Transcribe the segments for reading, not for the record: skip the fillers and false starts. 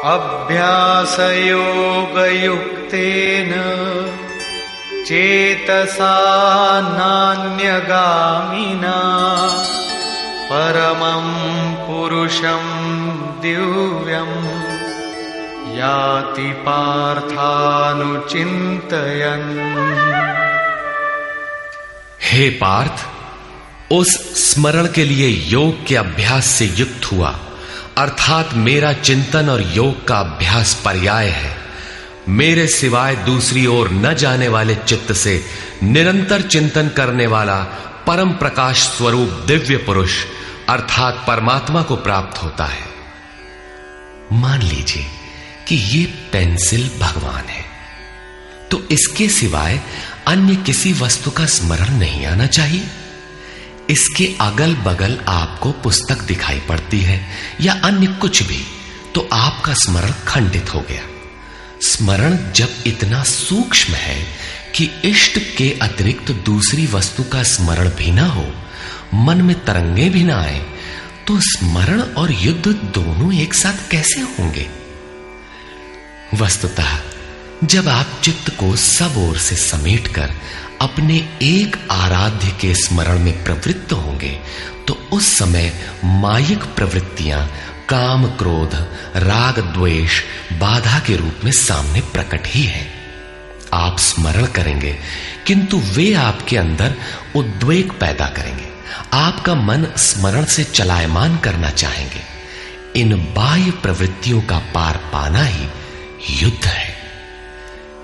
अभ्यासयोगयुक्तेन चेतसा नान्यगामिना परमं पुरुषं दिव्यं याति पार्थानुचिन्तयन्। हे पार्थ, उस स्मरण के लिए योग के अभ्यास से युक्त हुआ, अर्थात मेरा चिंतन और योग का अभ्यास पर्याय है। मेरे सिवाय दूसरी ओर न जाने वाले चित्त से निरंतर चिंतन करने वाला परम प्रकाश स्वरूप दिव्य पुरुष अर्थात परमात्मा को प्राप्त होता है। मान लीजिए कि ये पेंसिल भगवान है, तो इसके सिवाय अन्य किसी वस्तु का स्मरण नहीं आना चाहिए। इसके अगल बगल आपको पुस्तक दिखाई पड़ती है या अन्य कुछ भी, तो आपका स्मरण खंडित हो गया। स्मरण जब इतना सूक्ष्म है कि इष्ट के अतिरिक्त दूसरी वस्तु का स्मरण भी ना हो, मन में तरंगे भी ना आए, तो स्मरण और युद्ध दोनों एक साथ कैसे होंगे? वस्तुतः जब आप चित्त को सब ओर से समेटकर अपने एक आराध्य के स्मरण में प्रवृत्त होंगे, तो उस समय मायिक प्रवृत्तियां काम, क्रोध, राग, द्वेष बाधा के रूप में सामने प्रकट ही है। आप स्मरण करेंगे किंतु वे आपके अंदर उद्वेग पैदा करेंगे। आपका मन स्मरण से चलायमान करना चाहेंगे। इन बाह्य प्रवृत्तियों का पार पाना ही युद्ध है।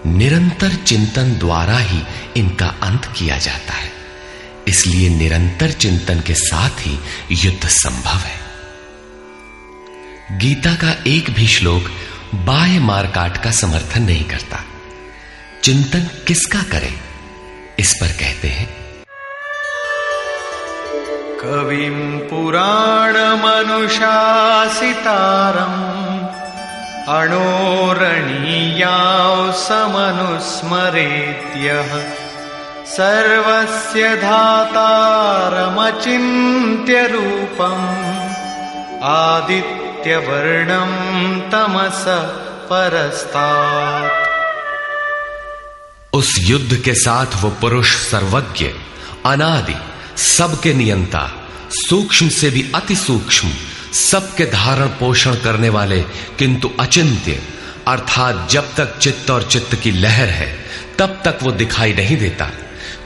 निरंतर चिंतन द्वारा ही इनका अंत किया जाता है। इसलिए निरंतर चिंतन के साथ ही युद्ध संभव है। गीता का एक भी श्लोक बाह्य मारकाट का समर्थन नहीं करता। चिंतन किसका करें, इस पर कहते हैं, कविं पुराणमनुशासितारम् अणोरणीयां समनुस्मरेत्यः सर्वस्य धातारमचिन्त्य रूपम् आदित्यवर्णं तमसः परस्तात्। उस युद्ध के साथ वो पुरुष सर्वज्ञ, अनादि, सबके नियंता, सूक्ष्म से भी अति सूक्ष्म, सबके धारण पोषण करने वाले किंतु अचिंत्य, अर्थात जब तक चित्त और चित्त की लहर है तब तक वो दिखाई नहीं देता।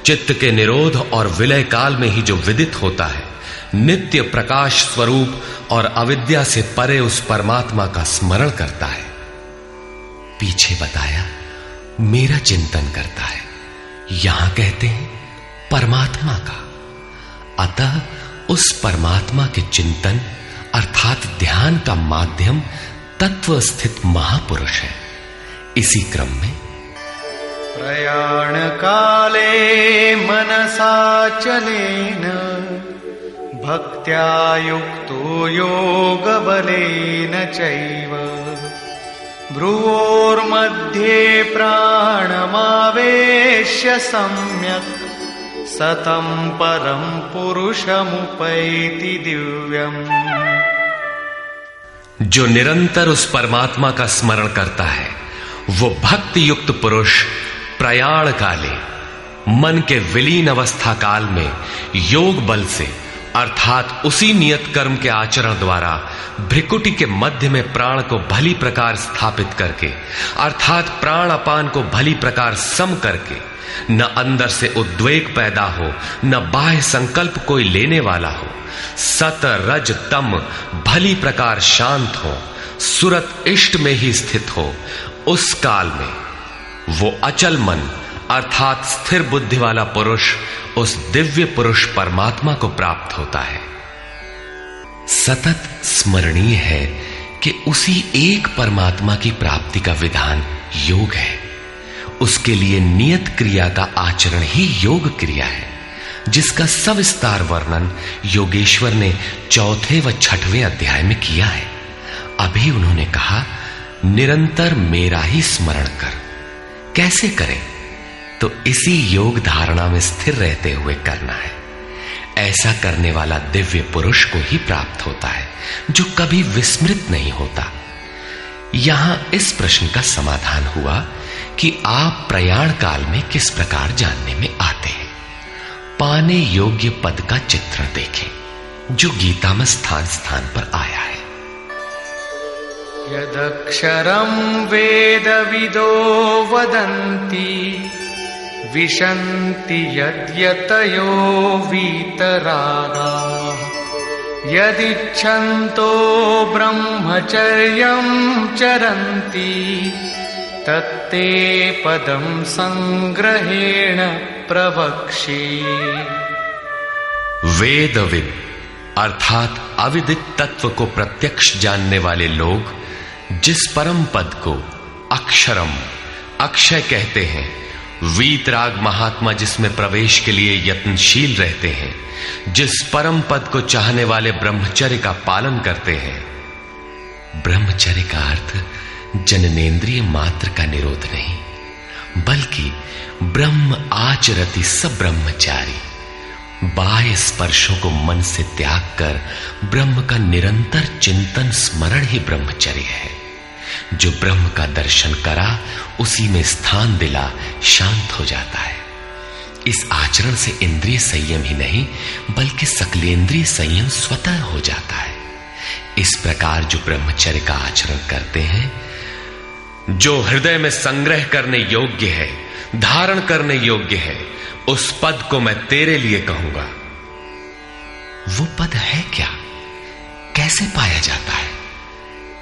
चित्त के निरोध और विलय काल में ही जो विदित होता है, नित्य प्रकाश स्वरूप और अविद्या से परे उस परमात्मा का स्मरण करता है। पीछे बताया मेरा चिंतन करता है, यहां कहते हैं परमात्मा का। अतः उस परमात्मा के चिंतन अर्थात ध्यान का माध्यम तत्व स्थित महापुरुष है। इसी क्रम में प्रयाण काले मनसाचलेन भक्त्या युक्तो योग बलेन चैव भ्रुवोर्मध्ये प्राणमावेश्य सम्यक् सतं परं पुरुषमुपैति दिव्यम्। जो निरंतर उस परमात्मा का स्मरण करता है, वो भक्ति युक्त पुरुष प्रयाण काले, मन के विलीन अवस्था काल में योग बल से अर्थात उसी नियत कर्म के आचरण द्वारा भ्रिकुटी के मध्य में प्राण को भली प्रकार स्थापित करके अर्थात प्राण अपान को भली प्रकार सम करके न अंदर से उद्वेग पैदा हो, न बाह्य संकल्प कोई लेने वाला हो, सत रज तम भली प्रकार शांत हो, सुरत इष्ट में ही स्थित हो, उस काल में वो अचल मन अर्थात स्थिर बुद्धि वाला पुरुष उस दिव्य पुरुष परमात्मा को प्राप्त होता है। सतत स्मरणीय है कि उसी एक परमात्मा की प्राप्ति का विधान योग है। उसके लिए नियत क्रिया का आचरण ही योग क्रिया है, जिसका सविस्तार वर्णन योगेश्वर ने 4वें व 6वें अध्याय में किया है। अभी उन्होंने कहा निरंतर मेरा ही स्मरण कर। कैसे करें? तो इसी योग धारणा में स्थिर रहते हुए करना है। ऐसा करने वाला दिव्य पुरुष को ही प्राप्त होता है, जो कभी विस्मृत नहीं होता। यहां इस प्रश्न का समाधान हुआ कि आप प्रयाण काल में किस प्रकार जानने में आते हैं। पाने योग्य पद का चित्रण देखें जो गीता में स्थान स्थान पर आया है। यदक्षरं वेदविदो वदन्ति विशन्ति यद्यतयो वीतरागाः यदिच्छन्तो ब्रह्मचर्यं चरन्ति तत्ते पदं संग्रहेण प्रवक्ष्ये। वेदविद अर्थात अविदित तत्व को प्रत्यक्ष जानने वाले लोग जिस परम पद को अक्षरम अक्षय कहते हैं, वीतराग महात्मा जिसमें प्रवेश के लिए यत्नशील रहते हैं, जिस परम पद को चाहने वाले ब्रह्मचर्य का पालन करते हैं। ब्रह्मचर्य का अर्थ जननेन्द्रिय मात्र का निरोध नहीं, बल्कि ब्रह्म आचरति सब ब्रह्मचारी, बाह्य स्पर्शों को मन से त्याग कर ब्रह्म का निरंतर चिंतन स्मरण ही ब्रह्मचर्य है। जो ब्रह्म का दर्शन करा उसी में स्थान दिला शांत हो जाता है। इस आचरण से इंद्रिय संयम ही नहीं बल्कि सकलेंद्रिय संयम स्वतः हो जाता है। इस प्रकार जो ब्रह्मचर्य का आचरण करते हैं, जो हृदय में संग्रह करने योग्य है, धारण करने योग्य है, उस पद को मैं तेरे लिए कहूंगा। वो पद है क्या, कैसे पाया जाता है?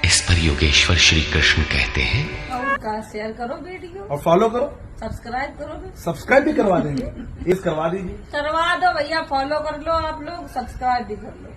इस पर योगेश्वर श्री कृष्ण कहते हैं, और का शेयर करो वीडियो और फॉलो करो, सब्सक्राइब करो। सब्सक्राइब भी करवा देंगे, इस करवा दीजिए। करवा दो भैया, फॉलो कर लो आप लोग, सब्सक्राइब भी कर लो।